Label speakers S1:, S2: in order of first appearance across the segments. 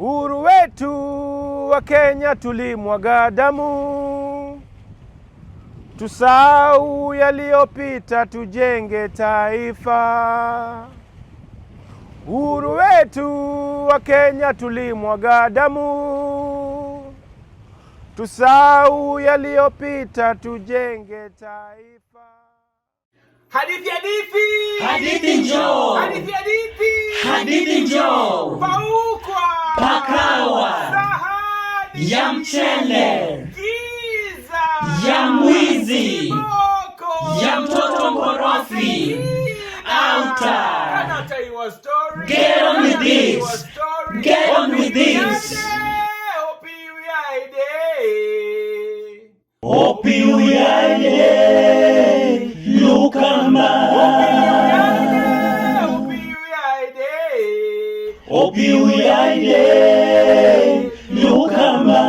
S1: Uhuru wetu wa Kenya tulimwaga damu, tusahau yaliyopita, tujenge taifa. Uhuru wetu wa Kenya tulimwaga damu, tusahau yaliyopita, tujenge taifa.
S2: Hadithi hadithi
S3: hadithi njoo,
S2: hadithi hadithi
S3: hadithi njoo,
S2: paukwa
S3: pakawa,
S2: sahani
S3: ya mchele,
S2: giza
S3: ya mwizi,
S2: kiboko,
S3: ya mtoto mkorofi, auta.
S2: Can I tell you a story?
S3: Get on with this. Get on with this. Opiuyaide, Lukama. Opiuyaide, Lukama.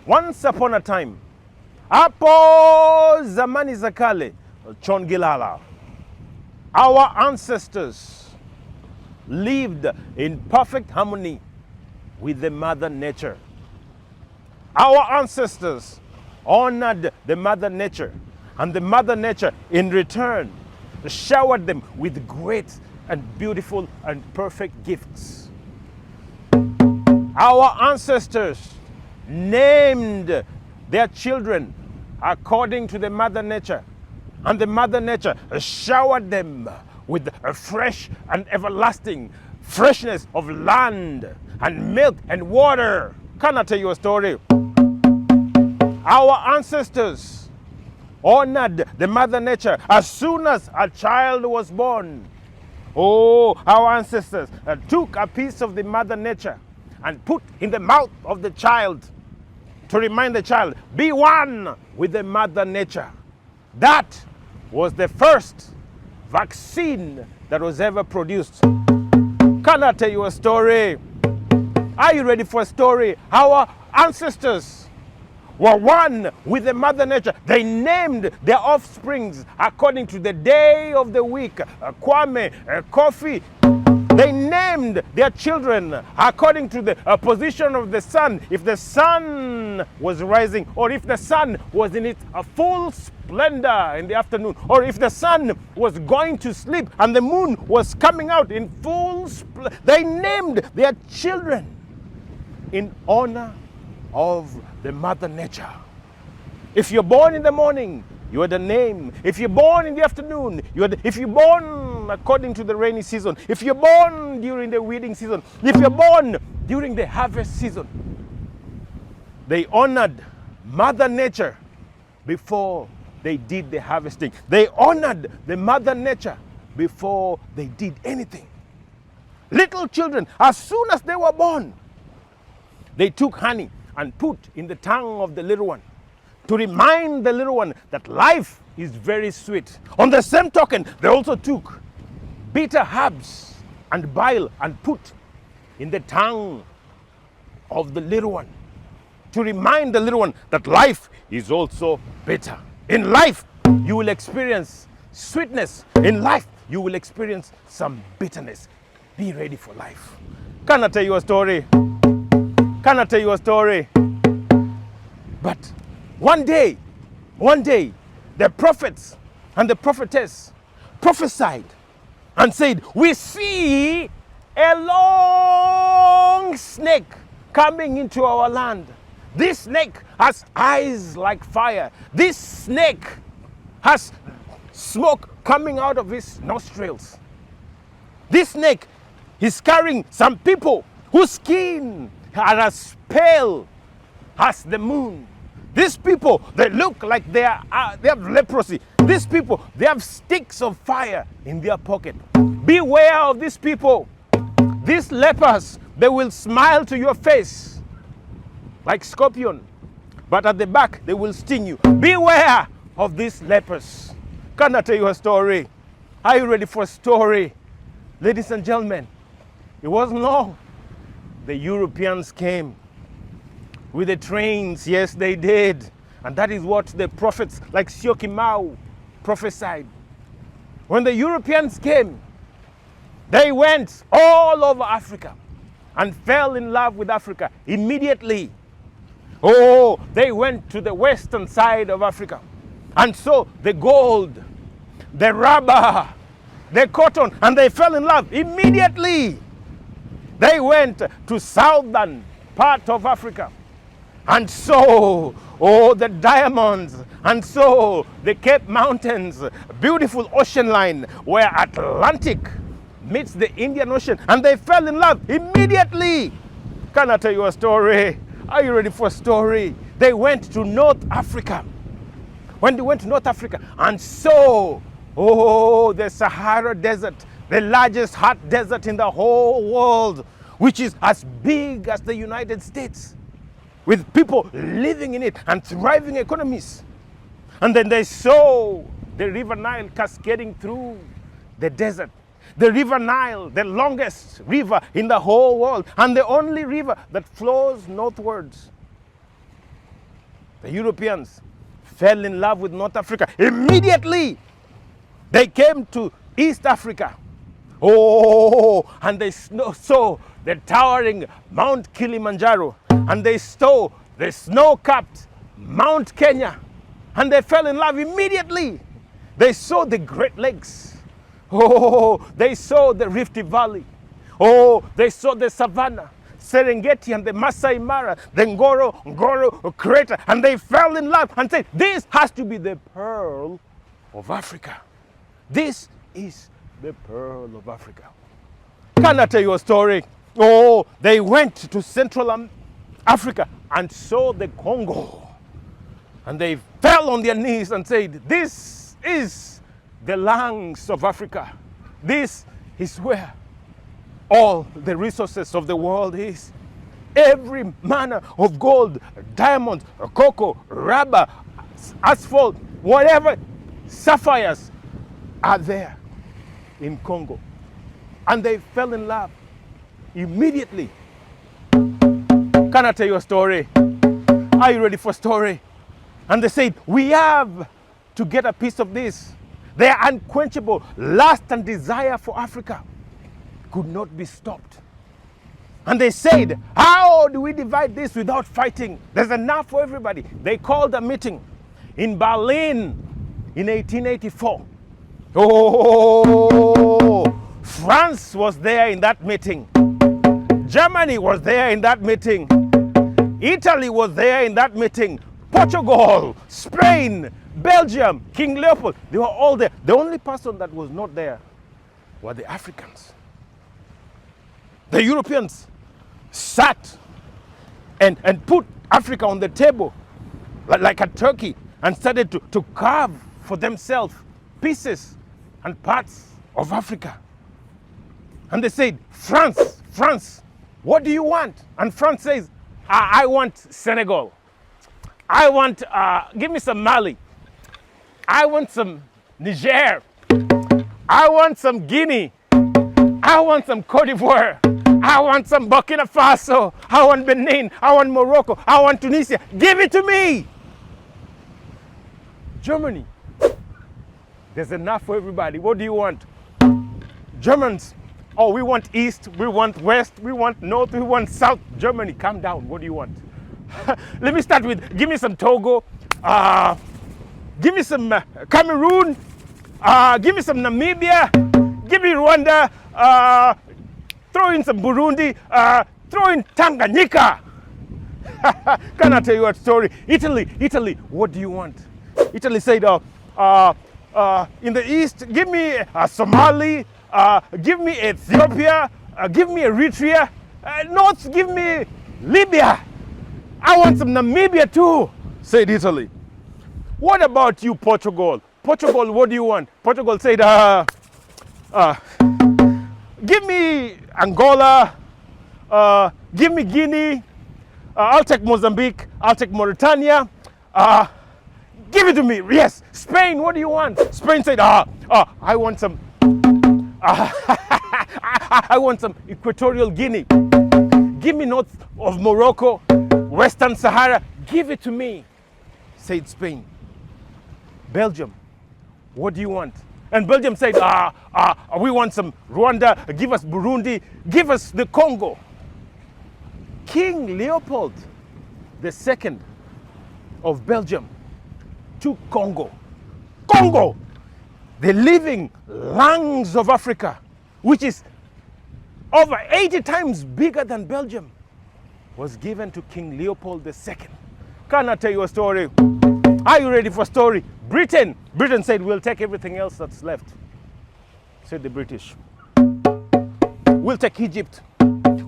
S1: Once upon a time, hapo zamani za kale, Chongilala, our ancestors lived in perfect harmony with the mother nature. Our ancestors honored the mother nature, and the mother nature in return showered them with great and beautiful and perfect gifts. Our ancestors named their children according to the mother nature, and the mother nature showered them with a fresh and everlasting freshness of land and milk and water. Can I tell you a story? Our ancestors honored the mother nature as soon as a child was born. Oh, our ancestors took a piece of the mother nature and put in the mouth of the child to remind the child, be one with the mother nature. That was the first vaccine that was ever produced. Can I tell you a story? Are you ready for a story? Our ancestors were one with the mother nature. They named their offsprings according to the day of the week. Kwame, Kofi. They named their children according to the position of the sun. If the sun was rising, or if the sun was in its full splendor in the afternoon, or if the sun was going to sleep and the moon was coming out in full splendor. They named their children in honor of the mother nature. If you're born in the morning, you are the name. If you're born in the afternoon, if you're born according to the rainy season, if you're born during the weeding season, if you're born during the harvest season, they honored Mother Nature before they did the harvesting. They honored the Mother Nature before they did anything. Little children, as soon as they were born, they took honey and put in the tongue of the little one to remind the little one that life is very sweet. On the same token, they also took bitter herbs and bile and put in the tongue of the little one to remind the little one that life is also bitter. In life, you will experience sweetness. In life, you will experience some bitterness. Be ready for life. Can I tell you a story? Can I tell you a story? But one day, the prophets and the prophetess prophesied and said, we see a long snake coming into our land. This snake has eyes like fire. This snake has smoke coming out of his nostrils. This snake is carrying some people whose skin are as pale as the moon. These people, they look like they have leprosy. These people, they have sticks of fire in their pocket. Beware of these people. These lepers, they will smile to your face like scorpion, but at the back, they will sting you. Beware of these lepers. Can I tell you a story? Are you ready for a story? Ladies and gentlemen, it wasn't long. The Europeans came with the trains. Yes, they did. And that is what the prophets like Syokimau prophesied. When the Europeans came, they went all over Africa and fell in love with Africa immediately. Oh, they went to the western side of Africa and saw the gold, the rubber, the cotton, and they fell in love immediately. They went to southern part of Africa and saw, oh, the diamonds, and saw the Cape Mountains, beautiful ocean line where Atlantic meets the Indian Ocean, and they fell in love immediately. Can I tell you a story? Are you ready for a story? They went to North Africa. When they went to North Africa and saw, oh, the Sahara Desert, the largest hot desert in the whole world, which is as big as the United States, with people living in it and thriving economies. And then they saw the River Nile cascading through the desert. The River Nile, the longest river in the whole world, and the only river that flows northwards. The Europeans fell in love with North Africa. Immediately, they came to East Africa. Oh, and they saw the towering Mount Kilimanjaro, and they saw the snow-capped Mount Kenya, and they fell in love immediately. They saw the Great Lakes. Oh, they saw the Rift Valley. Oh, they saw the Savannah, Serengeti, and the Masai Mara, the Ngoro crater, and they fell in love and said, this has to be the pearl of Africa. This is the pearl of Africa. Can I tell you a story? Oh, they went to Central Africa and saw the Congo, and they fell on their knees and said, this is the lungs of Africa. This is where all the resources of the world is. Every manner of gold, diamonds, cocoa, rubber, asphalt, whatever, sapphires are there in Congo. And they fell in love immediately. Can I tell you a story? Are you ready for a story? And they said, we have to get a piece of this. Their unquenchable lust and desire for Africa could not be stopped. And they said, how do we divide this without fighting? There's enough for everybody. They called a meeting in Berlin in 1884. Oh, France was there in that meeting. Germany was there in that meeting. Italy was there in that meeting. Portugal, Spain, Belgium, King Leopold, they were all there. The only person that was not there were the Africans. The Europeans sat and put Africa on the table like a turkey and started to carve for themselves pieces and parts of Africa. And they said, France, what do you want? And France says, I want Senegal. I want, give me some Mali. I want some Niger. I want some Guinea. I want some Cote d'Ivoire. I want some Burkina Faso. I want Benin. I want Morocco. I want Tunisia. Give it to me. Germany. There's enough for everybody. What do you want? Germans. Oh, we want East. We want West. We want North. We want South. Germany, calm down. What do you want? Let me start with, give me some Togo. Give me some Cameroon. Give me some Namibia. Give me Rwanda. Throw in some Burundi. Throw in Tanganyika. Can I tell you a story? Italy, what do you want? Italy said, in the east, give me Somali. Give me Ethiopia. Give me Eritrea. North, give me Libya. I want some Namibia too, said Italy. What about you, Portugal? Portugal, what do you want? Portugal said, give me Angola, give me Guinea, I'll take Mozambique, I'll take Mauritania, give it to me, yes. Spain, what do you want? Spain said, I want some, I want some Equatorial Guinea. Give me north of Morocco, Western Sahara, give it to me, said Spain. Belgium, What do you want? And Belgium said, we want some Rwanda, give us Burundi, give us the Congo. King Leopold II of Belgium took Congo. Congo, the living lungs of Africa, which is over 80 times bigger than Belgium, was given to King Leopold II. Can I tell you a story? Are you ready for a story? Britain said, we'll take everything else that's left, said the British. We'll take Egypt,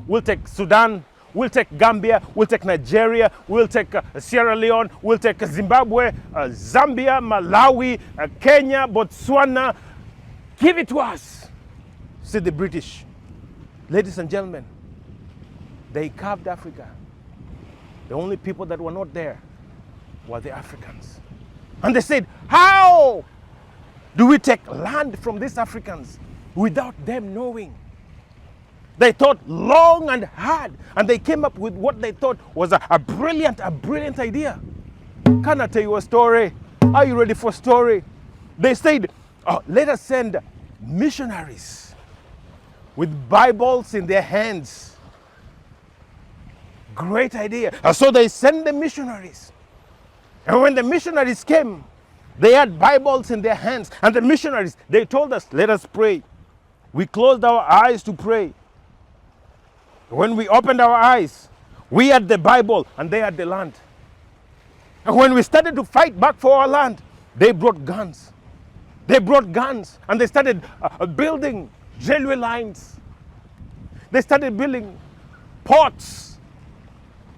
S1: we'll take Sudan, we'll take Gambia, we'll take Nigeria, we'll take Sierra Leone, we'll take Zimbabwe, Zambia, Malawi, Kenya, Botswana. Give it to us, said the British. Ladies and gentlemen, they carved Africa. The only people that were not there were the Africans. And they said, how do we take land from these Africans without them knowing? They thought long and hard, and they came up with what they thought was a brilliant idea. Can I tell you a story? Are you ready for a story? They said, let us send missionaries with Bibles in their hands. Great idea. So they sent the missionaries. And when the missionaries came, they had Bibles in their hands. And the missionaries, they told us, let us pray. We closed our eyes to pray. When we opened our eyes, we had the Bible and they had the land. And when we started to fight back for our land, they brought guns. They brought guns and they started building railway lines. They started building ports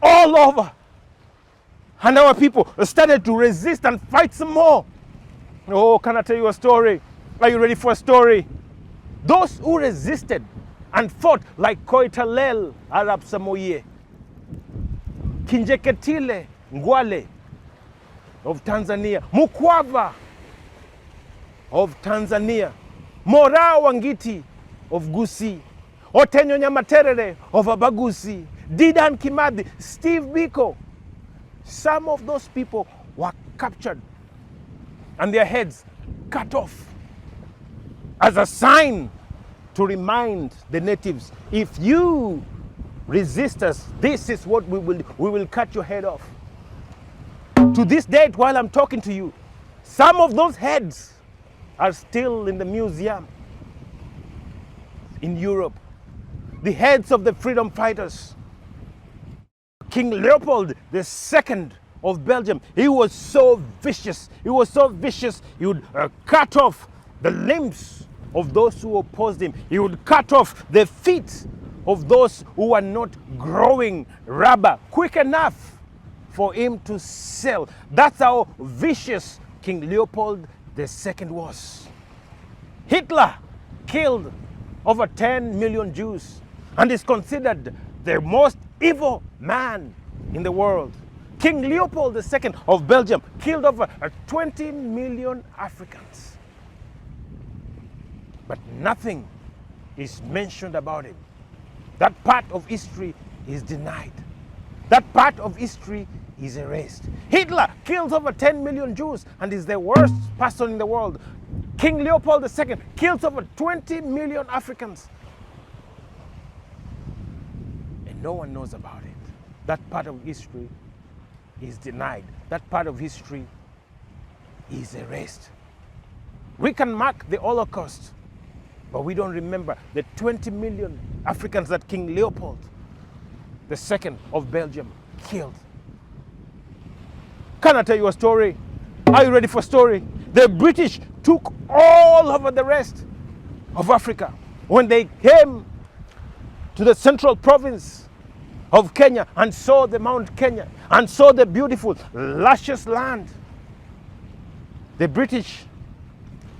S1: all over. And our people started to resist and fight some more. Oh, can I tell you a story? Are you ready for a story? Those who resisted and fought like Koitalel Arab Samoye, Kinjeketile Ngwale of Tanzania, Mukwava of Tanzania, Mora Wangiti of Gusii, Otenyo Nyamaterere of Abagusi, Didan Kimadi, Steve Biko. Some of those people were captured and their heads cut off as a sign to remind the natives, if you resist us, this is what we will do. We will cut your head off. To this date, while I'm talking to you, some of those heads are still in the museum in Europe. The heads of the freedom fighters. King Leopold II of Belgium, he was so vicious. He was so vicious, he would cut off the limbs of those who opposed him. He would cut off the feet of those who were not growing rubber quick enough for him to sell. That's how vicious King Leopold II was. Hitler killed over 10 million Jews and is considered the most evil man in the world. King Leopold II of Belgium killed over 20 million Africans. But nothing is mentioned about him. That part of history is denied. That part of history is erased. Hitler kills over 10 million Jews and is the worst person in the world. King Leopold II kills over 20 million Africans. And no one knows about it. That part of history is denied. That part of history is erased. We can mark the Holocaust, but we don't remember the 20 million Africans that King Leopold II of Belgium killed. Can I tell you a story? Are you ready for a story? The British took all over the rest of Africa. When they came to the central province of Kenya and saw the Mount Kenya and saw the beautiful, luscious land, the British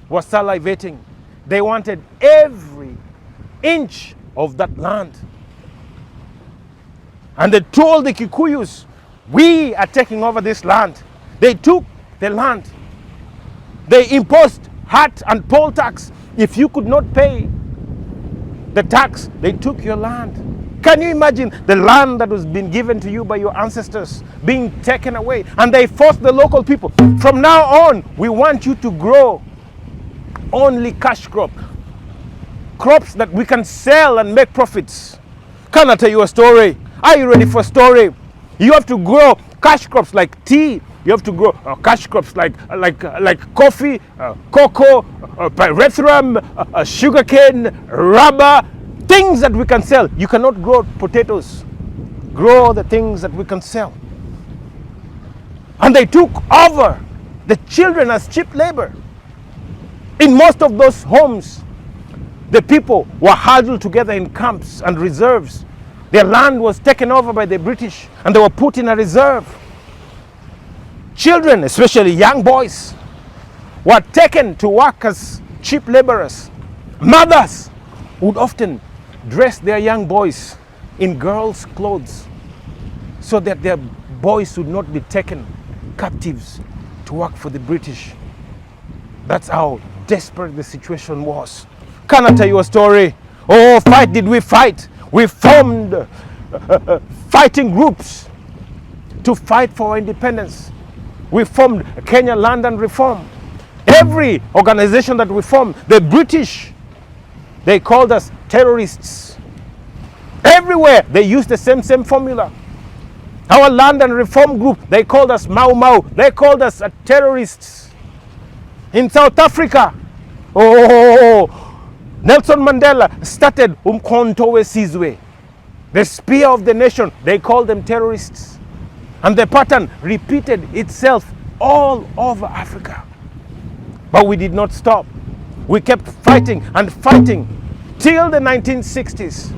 S1: were salivating. They wanted every inch of that land. And they told the Kikuyus, we are taking over this land. They took the land. They imposed hat and poll tax. If you could not pay the tax, they took your land. Can you imagine the land that was being given to you by your ancestors being taken away? And they forced the local people, from now on, we want you to grow only cash crop. Crops that we can sell and make profits. Can I tell you a story? Are you ready for a story? You have to grow cash crops like tea. You have to grow cash crops like coffee, cocoa, pyrethrum, sugarcane, rubber, things that we can sell. You cannot grow potatoes. Grow the things that we can sell. And they took over the children as cheap labor. In most of those homes, the people were huddled together in camps and reserves. Their land was taken over by the British and they were put in a reserve. Children, especially young boys, were taken to work as cheap laborers. Mothers would often dress their young boys in girls' clothes so that their boys would not be taken captives to work for the British. That's how desperate the situation was. Can I tell you a story? Oh, fight did we fight. We formed fighting groups to fight for our independence. We formed Kenya Land and Reform. Every organization that we formed, the British, they called us terrorists. Everywhere they used the same formula. Our Land and Reform group, they called us Mau Mau. They called us terrorists. In South Africa, Nelson Mandela started Umkhonto weSizwe, the spear of the nation. They called them terrorists. And the pattern repeated itself all over Africa. But we did not stop. We kept fighting and fighting till the 1960s.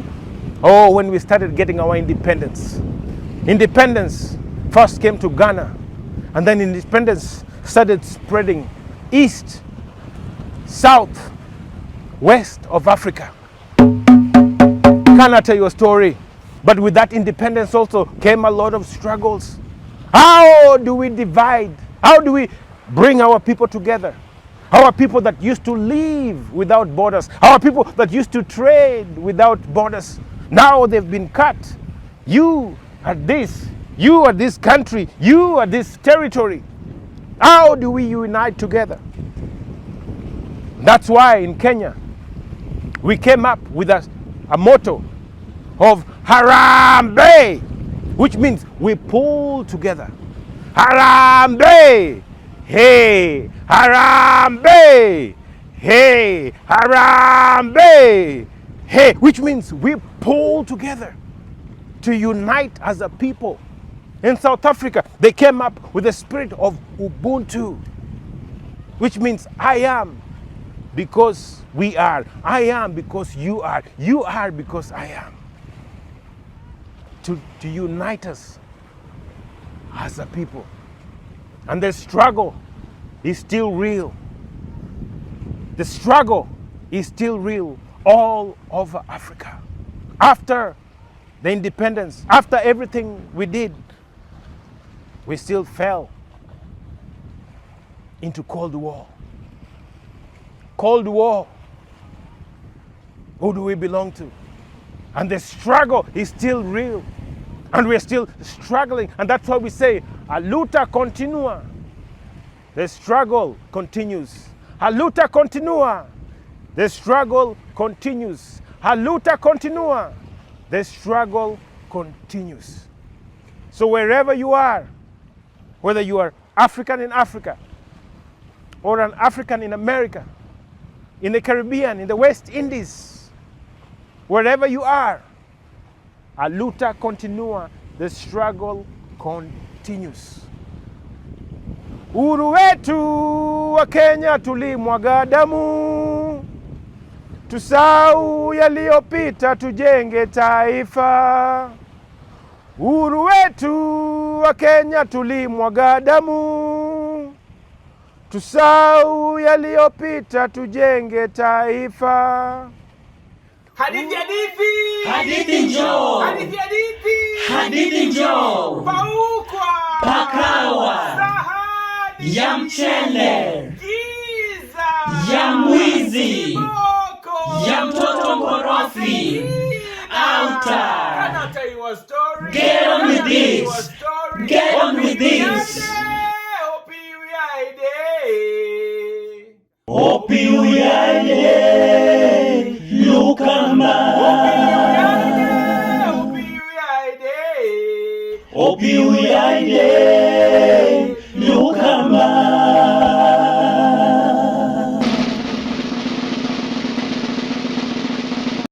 S1: Oh, when we started getting our independence. Independence first came to Ghana, and then independence started spreading east, south, west of Africa. Can I tell you a story? But with that independence also came a lot of struggles. How do we divide? How do we bring our people together? Our people that used to live without borders. Our people that used to trade without borders. Now they've been cut. You are this. You are this country. You are this territory. How do we unite together? That's why in Kenya, we came up with a motto of Harambee, which means we pull together. Harambee! Hey! Harambee! Hey! Harambee! Hey! Which means we pull together to unite as a people. In South Africa, they came up with the spirit of Ubuntu, which means I am because we are. I am because you are. You are because I am. To unite us as a people. And the struggle is still real. The struggle is still real all over Africa. After the independence, after everything we did, we still fell into Cold War. Cold War. Who do we belong to? And the struggle is still real. And we're still struggling. And that's why we say, a luta continua. The struggle continues. A luta continua. The struggle continues. A luta continua. The struggle continues. So wherever you are, whether you are African in Africa, or an African in America, in the Caribbean, in the West Indies, wherever you are, a luta continua, the struggle continues. Uhuru wetu wa Kenya tulimwaga damu, tusahau yaliyopita, tujenge taifa. Uhuru wetu wa Kenya tulimwaga damu, tusahau yaliyopita, tujenge taifa.
S2: Hadithi hadithi.
S3: Hadithi njoo.
S2: Hadithi hadithi.
S3: Hadithi njoo.
S2: Paukwa.
S3: Pakawa.
S2: Sahani.
S3: Ya mchele.
S2: Giza.
S3: Ya mwizi.
S2: Kiboko.
S3: Ya mtoto mkorofi. Outer.
S2: Can I tell you a story?
S3: Get on with this.
S2: Tell you a story.
S3: Get on with this.
S2: Hope you are there.
S3: Opiuyaide Lukamba.
S2: Opiuyaide.
S3: Opiuyaide